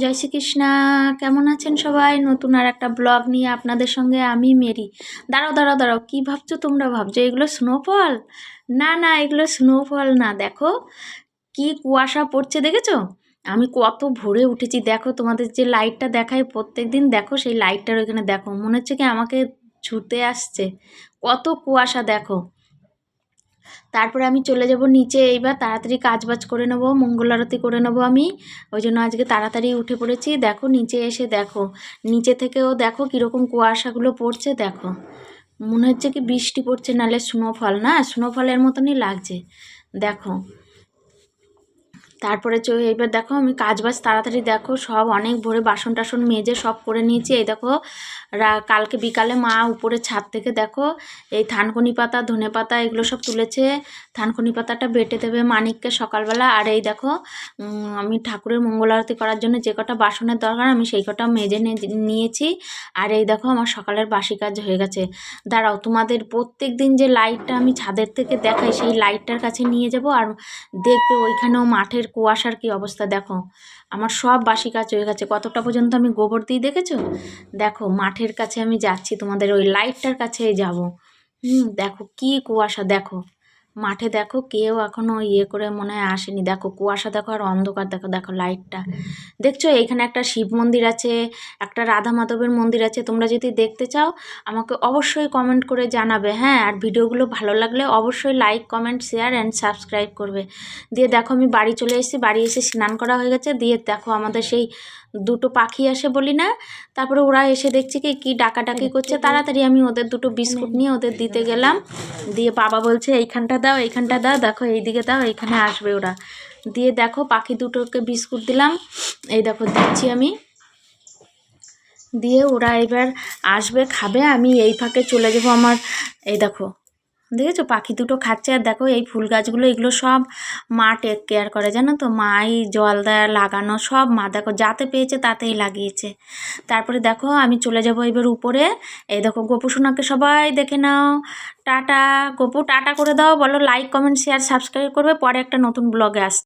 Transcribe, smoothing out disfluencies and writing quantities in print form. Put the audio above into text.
জয় শ্রীকৃষ্ণা। কেমন আছেন সবাই? নতুন আর একটা ব্লগ নিয়ে আপনাদের সঙ্গে আমি মেরি। দাঁড়াও দাঁড়াও দাঁড়াও, কী ভাবছো তোমরা? ভাবছো এগুলো স্নোফল? না না, এগুলো স্নোফল না। দেখো কি কুয়াশা পড়ছে, দেখেছো? আমি কত ভোরে উঠেছি, দেখো তোমাদের যে লাইটটা দেখায় প্রত্যেক দিন, দেখো সেই লাইটটার ওইখানে দেখো, মনে হচ্ছে কি আমাকে ছুতে আসছে। কত কুয়াশা দেখো। তারপরে আমি চলে যাব নিচে, এইবার তাড়াতাড়ি কাজবাজ করে নেবো, মঙ্গল আরতি করে নেবো আমি। ওই জন্য আজকে তাড়াতাড়ি উঠে পড়েছি। দেখো নিচে এসে দেখো, নিচে থেকেও দেখো কীরকম কুয়াশাগুলো পড়ছে। দেখো মনে হচ্ছে কি বৃষ্টি পড়ছে, নাহলে স্নোফল, না স্নোফলের মতনই লাগছে। দেখো তারপরে এবার দেখো আমি কাজবাজ তাড়াতাড়ি দেখো সব অনেক ভোরে বাসন টাসন মেজে সব করে নিয়েছি। এই দেখো কালকে বিকালে মা উপরে ছাদ থেকে দেখো এই থানকুনি পাতা, ধনে পাতা এগুলো সব তুলেছে। থানকুনি পাতাটা বেটে দেবে মানিককে সকালবেলা। আর এই দেখো আমি ঠাকুরের মঙ্গল আরতি করার জন্য যে কটা বাসনের দরকার আমি সেই কটা মেজে নিয়েছি। আর এই দেখো আমার সকালের বাসি কাজ হয়ে গেছে। দাঁড়াও, তোমাদের প্রত্যেক দিন যে লাইটটা আমি ছাদের থেকে দেখাই সেই লাইটটার কাছে নিয়ে যাব, আর দেখবে ওইখানেও মাঠের কুয়াশার কি অবস্থা। দেখো আমার সব বাসি কাজ হয়ে গেছে। কতটা পর্যন্ত আমি গোবর দিই দেখেছো? দেখো মাঠের কাছে আমি যাচ্ছি, তোমাদের ওই লাইটটার কাছেই যাব। দেখো কি কুয়াশা। দেখো মাঠে দেখো কেউ এখনো করে মনে হয় আসেনি। দেখো কুয়াশা দেখো আর অন্ধকার দেখো। দেখো লাইটটা দেখছো? এইখানে একটা শিব মন্দির আছে, একটা রাধা মাধবের মন্দির আছে। তোমরা যদি দেখতে চাও আমাকে অবশ্যই কমেন্ট করে জানাবে, হ্যাঁ। আর ভিডিওগুলো ভালো লাগলে অবশ্যই like, comment, share and subscribe করবে। দিয়ে দেখো আমি বাড়ি চলে এসেছি, বাড়ি এসে স্নান করা হয়ে গেছে। দিয়ে দেখো আমাদের সেই দুটো পাখি আসে বলি না, তারপরে ওরা এসে দেখছি কি ডাকাডাকি করছে। তাড়াতাড়ি আমি ওদের দুটো বিস্কুট নিয়ে ওদের দিতে গেলাম। দিয়ে বাবা বলছে এইখানটা দাও, এইখানটা দাও, দেখো এইদিকে দাও, এইখানে আসবে ওরা। দিয়ে দেখো পাখি দুটোকে বিস্কুট দিলাম, এই দেখো দিচ্ছি আমি। দিয়ে ওরা এবার আসবে, খাবে। আমি এই ফাঁকে চলে যাবো আমার, এই দেখো দেখেছো পাখি দুটো খাচ্ছে। আর দেখো এই ফুল গাছগুলো এগুলো সব মা টেক কেয়ার করে, জানো তো, মাই জল দেয়, লাগানো সব মা। দেখো যাতে পেয়েছে তাতেই লাগিয়েছে। তারপরে দেখো আমি চলে যাব এবার উপরে। এই দেখো গোপু সোনাকে সবাই দেখে নাও। টাটা গোপু, টাটা করে দাও, বলো লাইক, কমেন্ট, শেয়ার, সাবস্ক্রাইব করবে। পরে একটা নতুন ব্লগে আসছে।